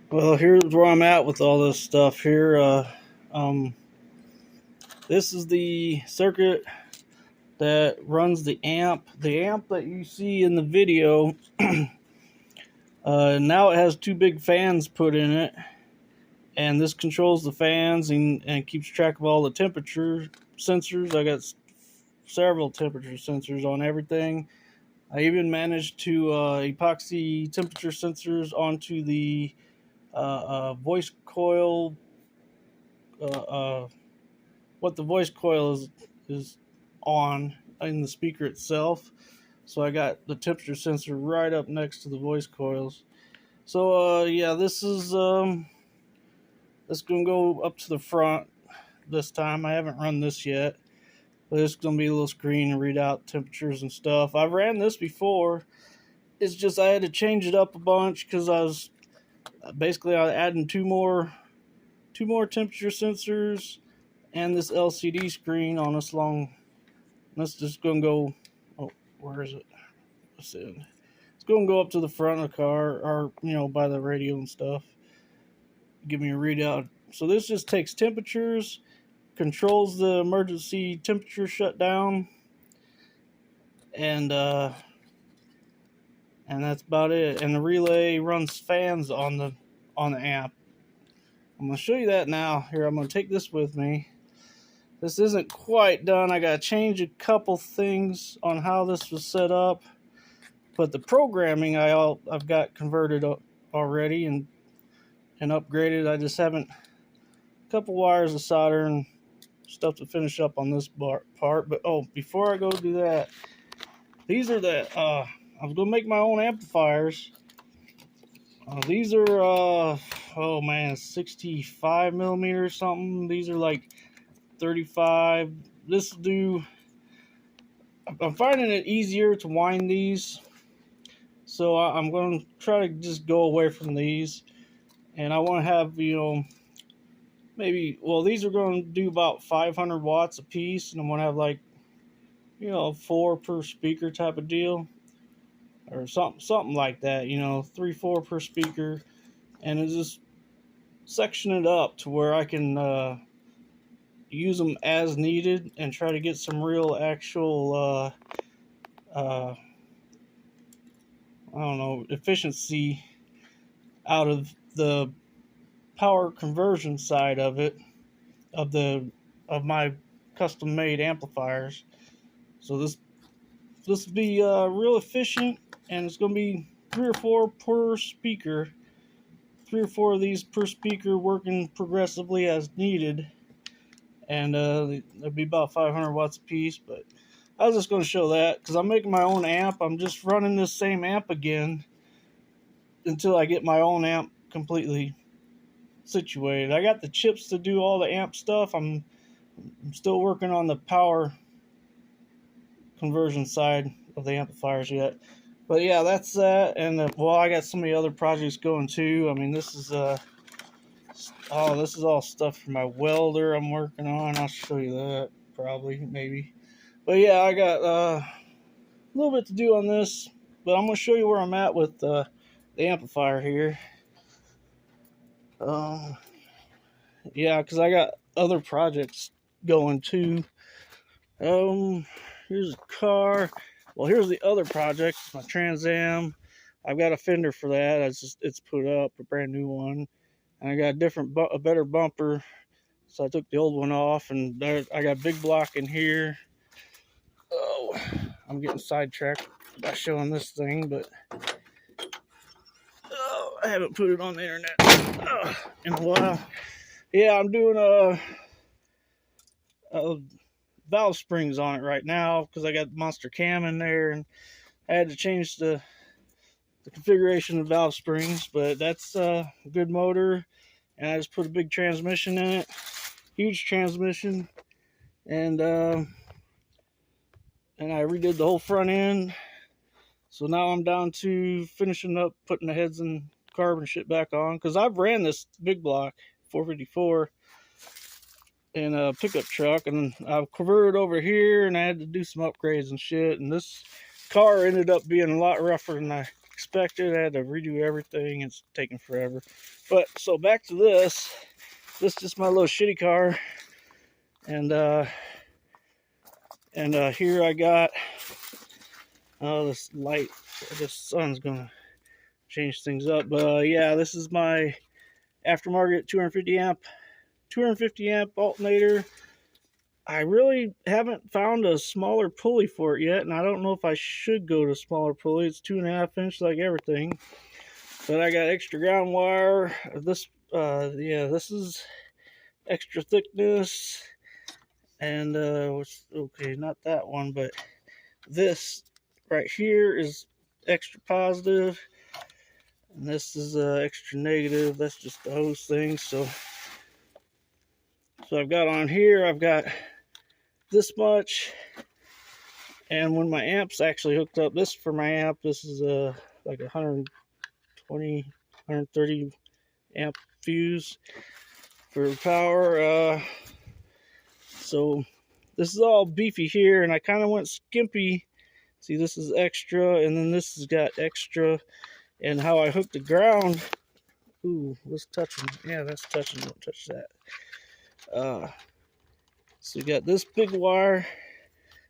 Well, here's where I'm at with all this stuff here. Um, this is the circuit that runs the amp. The amp that you see in the video, now it has two big fans put in it, and this controls the fans and keeps track of all the temperature sensors. I got several temperature sensors on everything. I even managed to epoxy temperature sensors onto the voice coil. Uh, uh, what the voice coil is on in the speaker itself. So I got the temperature sensor right up next to the voice coils. So yeah, this gonna go up to the front this time. I haven't run this yet, but it's gonna be a little screen and read out temperatures and stuff. I've ran this before. It's just I had to change it up a bunch because I was adding two more temperature sensors and this LCD screen on this long. That's just gonna go. Oh, where is it? Let's see. It's gonna go up to the front of the car, or by the radio and stuff. Give me a readout. So this just takes temperatures, controls the emergency temperature shutdown, and that's about it. And the relay runs fans on the amp. I'm gonna show you that now. Here, I'm gonna take this with me. This isn't quite done. I gotta change a couple things on how this was set up, but the programming I've got converted already and upgraded. I just haven't a couple wires of solder and stuff to finish up on this part. But before I go do that, these are I was gonna make my own amplifiers. These are 65 millimeters something. These are like 35. I'm finding it easier to wind these, so I'm going to try to just go away from these, and I want to have these are going to do about 500 watts a piece, and I'm going to have like 4 per speaker type of deal, or something like that, 3-4 per speaker, and it's just section it up to where I can use them as needed and try to get some real actual I don't know, efficiency out of the power conversion side of it, of my custom made amplifiers. So this will be real efficient, and it's going to be 3 or 4 per speaker, 3 or 4 of these per speaker, working progressively as needed, and there'll be about 500 watts a piece. But I was just going to show that because I'm making my own amp. I'm just running this same amp again until I get my own amp completely situated. I got the chips to do all the amp stuff. I'm still working on the power conversion side of the amplifiers yet. But yeah, that's that. And I got so many other projects going too. I mean, this is all stuff for my welder I'm working on. I'll show you that maybe. But yeah, I got a little bit to do on this, but I'm going to show you where I'm at with the amplifier here. Yeah, because I got other projects going too. Here's a car. Well, here's the other project, my Trans Am. I've got a fender for that. It's put up, a brand new one, and I got a better bumper. So I took the old one off, and I got a big block in here. Oh, I'm getting sidetracked by showing this thing, but I haven't put it on the internet in a while. Yeah, I'm doing a valve springs on it right now because I got Monster Cam in there, and I had to change the configuration of valve springs. But that's a good motor, and I just put a big transmission in it, huge transmission, and I redid the whole front end. So now I'm down to finishing up putting the heads and carbon shit back on, because I've ran this big block 454 in a pickup truck, and I've converted over here, and I had to do some upgrades and shit, and this car ended up being a lot rougher than I expected. I had to redo everything. It's taking forever. But so back to this. This is just my little shitty car. And here I got this light. The sun's gonna change things up. But yeah, this is my aftermarket 250 amp alternator. I really haven't found a smaller pulley for it yet, and I don't know if I should go to smaller pulley. It's 2.5 inch like everything. But I got extra ground wire. This this is extra thickness. And okay, not that one, but this right here is extra positive, and this is extra negative. That's just the hose thing. So I've got on here, I've got this much, and when my amp's actually hooked up, this for my amp, this is like 120, 130 amp fuse for power. So this is all beefy here, and I kind of went skimpy. See, this is extra, and then this has got extra, and how I hooked the ground. Ooh, what's touching? Yeah, that's touching. Don't touch that. So you got this big wire.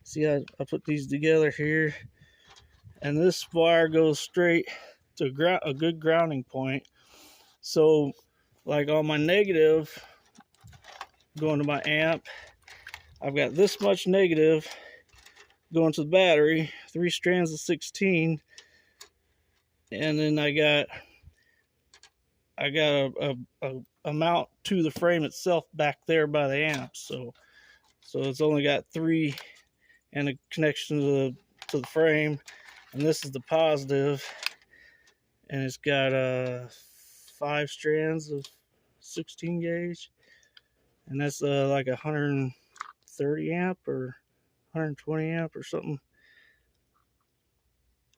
See, I put these together here, and this wire goes straight to a good grounding point. So, like on my negative, going to my amp, I've got this much negative going to the battery, 3 strands of 16, and then I got a mount to the frame itself back there by the amp. So it's only got 3 and a connection to the frame, and this is the positive, and it's got 5 strands of 16 gauge, and that's like 130 amp or 120 amp or something.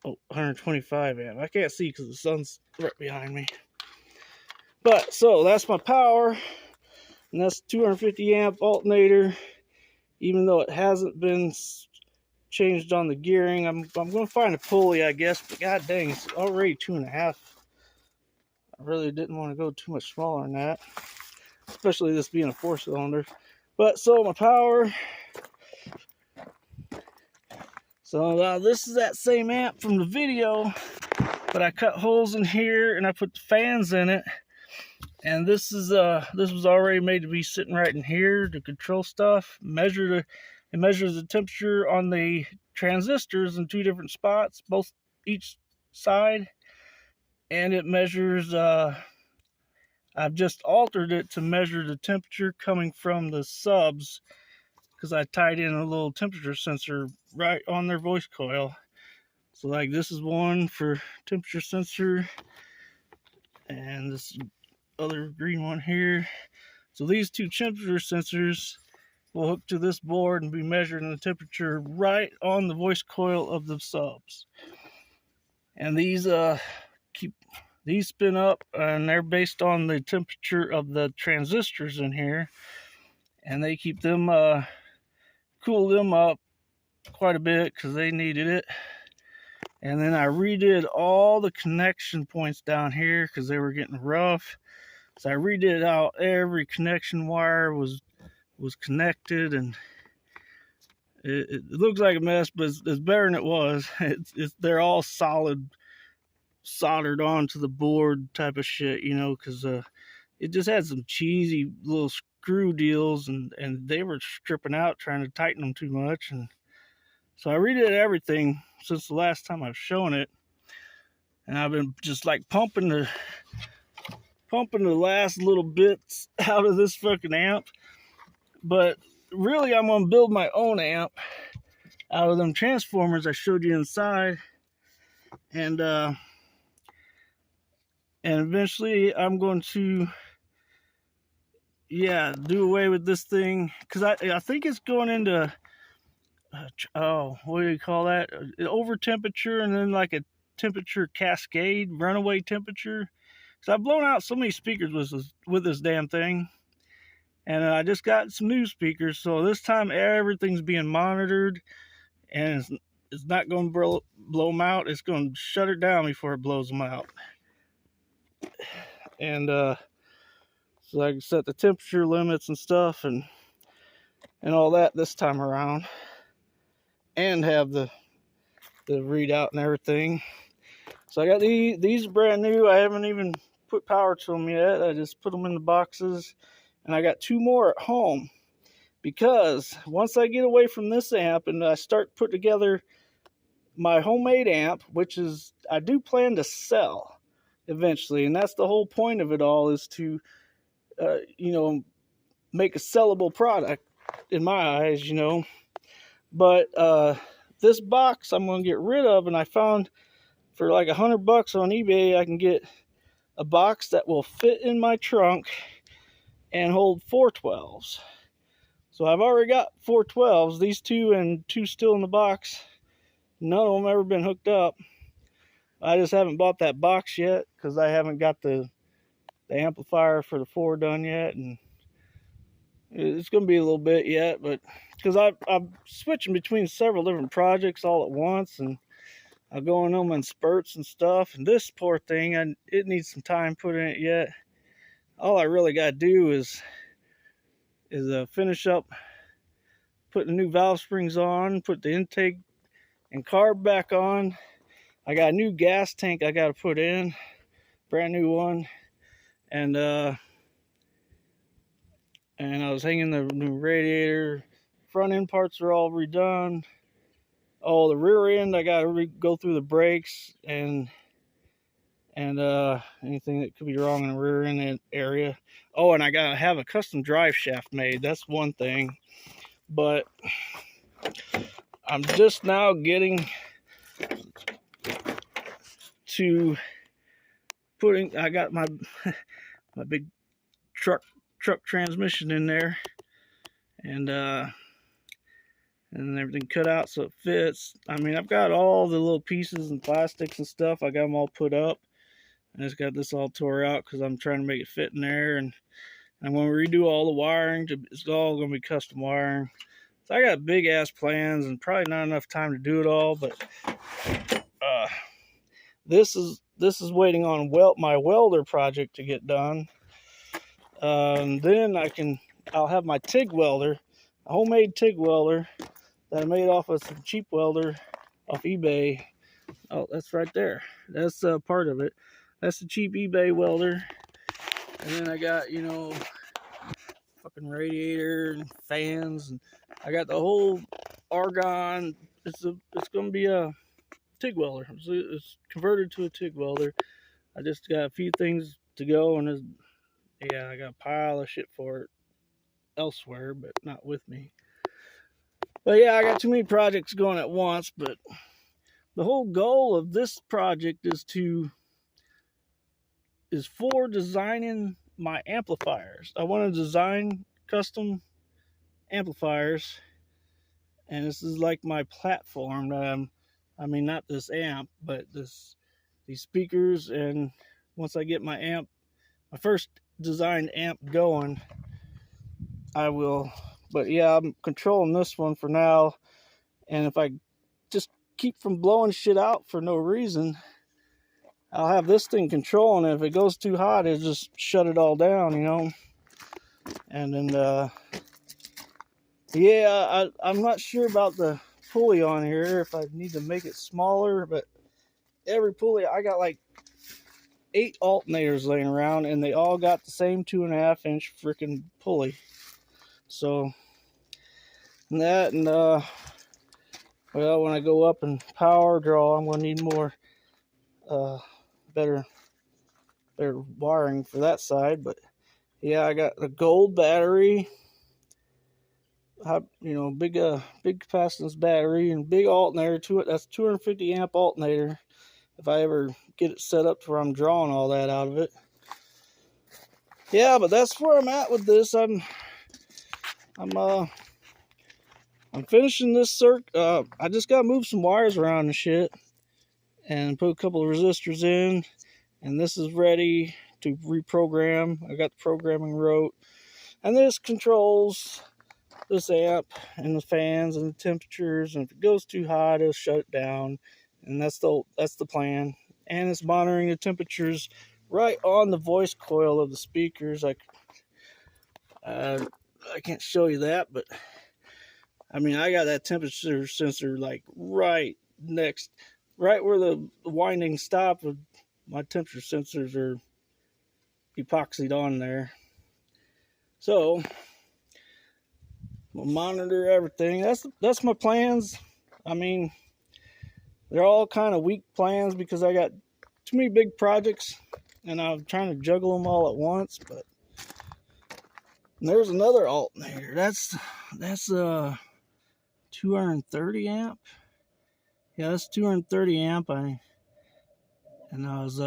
Oh, 125 amp. I can't see because the sun's right behind me. But so that's my power, and that's 250 amp alternator. Even though it hasn't been changed on the gearing, I'm going to find a pulley, I guess. But god dang, it's already 2.5. I really didn't want to go too much smaller than that, especially this being a 4-cylinder. But so my power. So this is that same amp from the video, but I cut holes in here and I put the fans in it. And this was already made to be sitting right in here to control stuff. It measures the temperature on the transistors in 2 different spots, each side, and it measures. I've just altered it to measure the temperature coming from the subs, because I tied in a little temperature sensor right on their voice coil. So like this is one for temperature sensor, and this other green one here. So these 2 temperature sensors will hook to this board and be measuring the temperature right on the voice coil of the subs. And these spin up, and they're based on the temperature of the transistors in here, and they keep them cool them up quite a bit because they needed it. And then I redid all the connection points down here because they were getting rough. So I redid out every connection wire was connected, and it looks like a mess, but it's better than it was. They're all soldered onto the board type of shit, you know, because it just had some cheesy little screw deals, and they were stripping out trying to tighten them too much. And so I redid everything since the last time I've shown it, and I've been just like pumping the last little bits out of this fucking amp. But really, I'm gonna build my own amp out of them transformers I showed you inside, and eventually I'm going to do away with this thing, because I think it's going into what do you call that, over temperature, and then like a temperature cascade, runaway temperature. So I've blown out so many speakers with this damn thing, and I just got some new speakers. So this time everything's being monitored, and it's not going to blow them out. It's going to shut it down before it blows them out. And so I can set the temperature limits and stuff and all that this time around, and have the readout and everything. So I got these brand new. I haven't even put power to them yet. I just put them in the boxes, and I got 2 more at home, because once I get away from this amp and I start putting together my homemade amp, which is I do plan to sell eventually, and that's the whole point of it all, is to make a sellable product in my eyes, But this box I'm going to get rid of, and I found for like $100 on eBay I can get a box that will fit in my trunk and hold 412s. So I've already got 412s, these 2 and 2 still in the box. None of them ever been hooked up. I just haven't bought that box yet because I haven't got the amplifier for the 4 done yet, and it's going to be a little bit yet, but because I'm switching between several different projects all at once, and I go on them in spurts and stuff. And this poor thing, it needs some time put in it yet. All I really got to do is finish up putting the new valve springs on, put the intake and carb back on. I got a new gas tank I got to put in, brand new one, and I was hanging the new radiator. Front end parts are all redone. Oh, the rear end I got to go through the brakes and anything that could be wrong in the rear end area. Oh, and I got to have a custom drive shaft made. That's one thing. But I'm just now getting to putting, I got my my big truck transmission in there, and everything cut out so it fits. I mean, I've got all the little pieces and plastics and stuff. I got them all put up. I just got this all tore out because I'm trying to make it fit in there, and I'm going to redo all the wiring. It's all going to be custom wiring. So I got big ass plans and probably not enough time to do it all, but this is waiting on my welder project to get done. And then I'll have my TIG welder, a homemade TIG welder that I made off of some cheap welder off eBay. Oh, that's right there. That's part of it. That's the cheap eBay welder. And then I got, fucking radiator and fans, and I got the whole argon. It's gonna be a TIG welder. It's converted to a TIG welder. I just got a few things to go, and I got a pile of shit for it elsewhere, but not with me. But yeah, I got too many projects going at once. But the whole goal of this project is for designing my amplifiers. I want to design custom amplifiers, and this is like my platform that not this amp, but these speakers. And once I get my first designed amp going, I will. But yeah, I'm controlling this one for now, and if I just keep from blowing shit out for no reason, I'll have this thing controlling it. If it goes too hot, it'll just shut it all down, And then, I'm not sure about the pulley on here, if I need to make it smaller, but every pulley, I got like 8 alternators laying around, and they all got the same 2.5-inch freaking pulley. So, that, and, well, when I go up and power draw, I'm going to need more, better wiring for that side. But yeah, I got a gold battery, big capacitance battery, and big alternator to it. That's 250 amp alternator, if I ever get it set up to where I'm drawing all that out of it. Yeah, but that's where I'm at with this. I'm finishing this circuit. I just gotta move some wires around and shit, and put a couple of resistors in, and this is ready to reprogram. I got the programming wrote, and this controls this amp and the fans and the temperatures, and if it goes too hot, it'll shut it down, and that's the plan. And it's monitoring the temperatures right on the voice coil of the speakers. I can't show you that, but I mean, I got that temperature sensor like right where the winding stop of my temperature sensors are epoxied on there. So we'll monitor everything. That's my plans. I mean, they're all kind of weak plans because I got too many big projects and I'm trying to juggle them all at once. But there's another alternator. That's 230 amp. Yeah, that's 230 amp. I was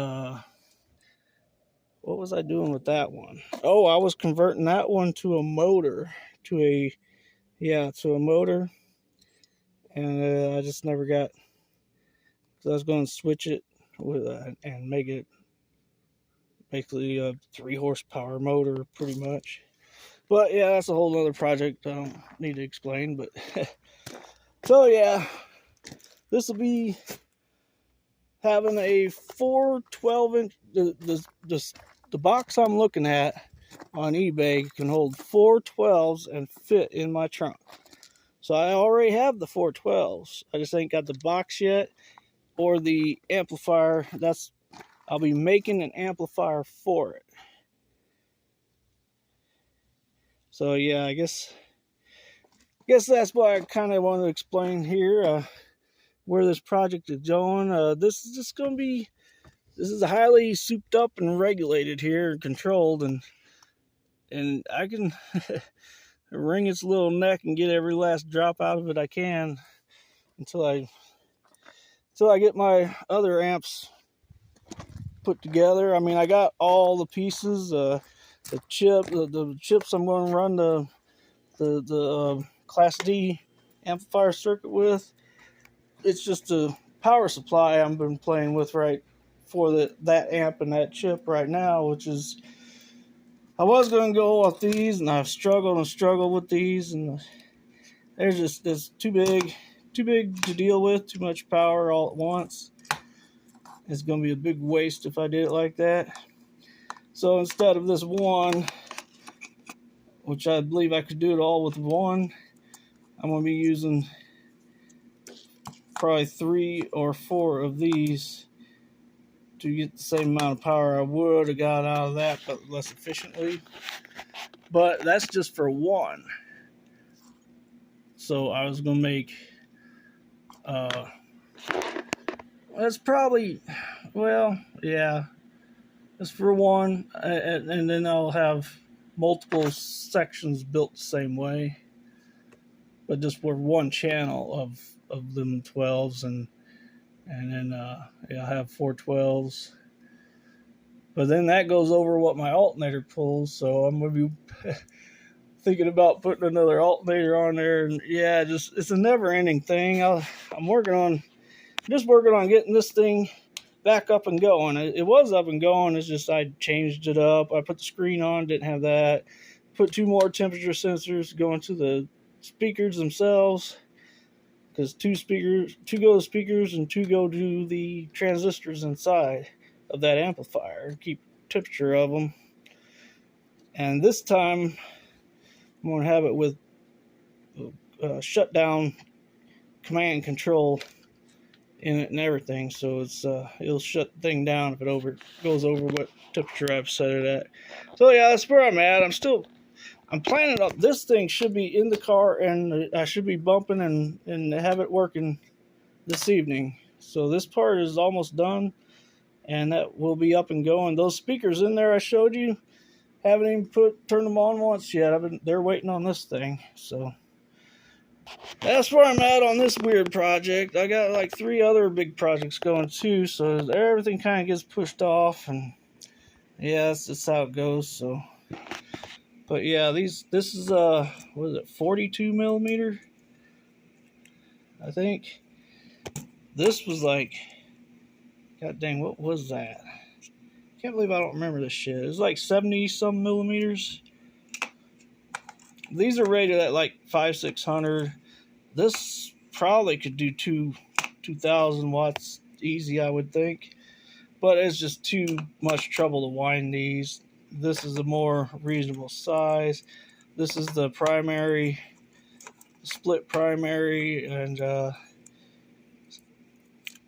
what was I doing with that one? Oh, I was converting that one to a motor, to a motor, and I just never got. So I was going to switch it with and make it basically a 3 horsepower motor, pretty much. But yeah, that's a whole other project I don't need to explain. But so yeah, this will be having a 412-inch. The box I'm looking at on eBay can hold 412s and fit in my trunk. So I already have the 412s. I just ain't got the box yet or the amplifier. I'll be making an amplifier for it. So yeah, I guess that's what I kind of want to explain here, where this project is going. This is just going to be, this is highly souped up and regulated here and controlled, and I can wring its little neck and get every last drop out of it I can until I get my other amps put together. I mean, I got all the pieces, the chips I'm going to run the Class D amplifier circuit with. It's just a power supply I've been playing with right for that amp and that chip right now, which is, I was going to go with these, and I've struggled with these, and they're just too big to deal with, too much power all at once. It's going to be a big waste if I did it like that. So instead of this one, which I believe I could do it all with one, I'm going to be using probably 3 or 4 of these to get the same amount of power I would have got out of that, but less efficiently. But that's just for one. So I was going to make, that's probably, well, yeah, that's for one, and then I'll have multiple sections built the same way, but just for one channel of them 12s, and then yeah, I have 412s. But then that goes over what my alternator pulls, so I'm gonna be thinking about putting another alternator on there. And yeah, it's a never-ending thing. I'm just working on getting this thing back up and going. It was up and going. It's just I changed it up. I put the screen on, didn't have that. Put 2 more temperature sensors going to the speakers themselves, because 2 go to speakers and 2 go to the transistors inside of that amplifier, keep temperature of them. And this time I'm going to have it with shutdown command control in it and everything, so it'll shut the thing down if it goes over what temperature I've set it at. So yeah, that's where I'm at. I'm planning up. This thing should be in the car, and I should be bumping and have it working this evening. So this part is almost done, and that will be up and going. Those speakers in there I showed you, haven't even turned them on once yet. They're waiting on this thing. So that's where I'm at on this weird project. I got like 3 other big projects going too, so everything kind of gets pushed off, and yeah, that's just how it goes. So, but yeah, this is what is it, 42 millimeter? I think this was like, god dang, what was that? Can't believe I don't remember this shit. It was like 70 some millimeters. These are rated at like 5,600. This probably could do 2,000 watts easy, I would think. But it's just too much trouble to wind these. This is a more reasonable size. This is the primary, split primary, and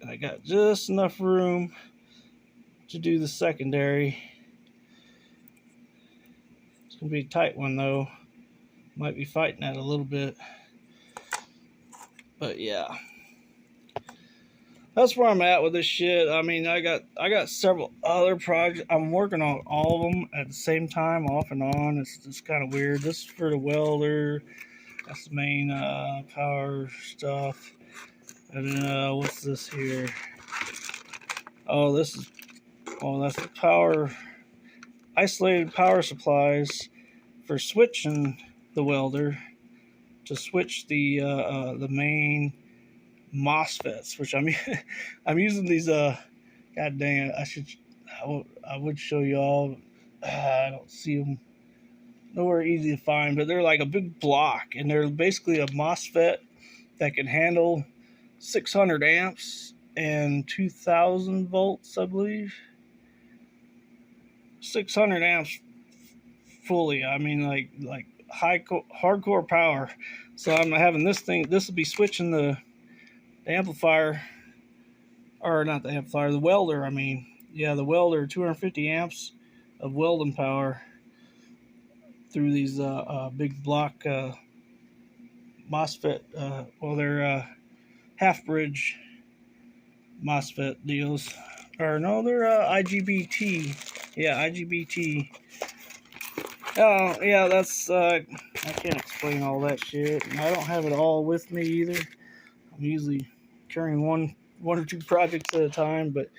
I got just enough room to do the secondary. It's gonna be a tight one though. Might be fighting that a little bit, but yeah, that's where I'm at with this shit. I mean, I got several other projects. I'm working on all of them at the same time, off and on. It's just kind of weird. This is for the welder. That's the main power stuff. And then what's this here? Oh, that's the power, isolated power supplies for switching the welder to switch the main MOSFETs, which I'm using these. God dang it! I would show you all. I don't see them nowhere easy to find, but they're like a big block, and they're basically a MOSFET that can handle 600 amps and 2,000 volts, I believe. 600 amps fully. I mean, like hardcore power. So I'm having this thing. This will be switching the amplifier, or not the amplifier, the welder. I mean, yeah, the welder, 250 amps of welding power through these big block MOSFET. Well, they're half bridge MOSFET deals. Or no, they're IGBT. Yeah, IGBT. Oh, yeah, that's, I can't explain all that shit. And I don't have it all with me either. I'm usually carrying one or two projects at a time, but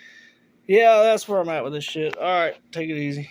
yeah, that's where I'm at with this shit. All right, take it easy.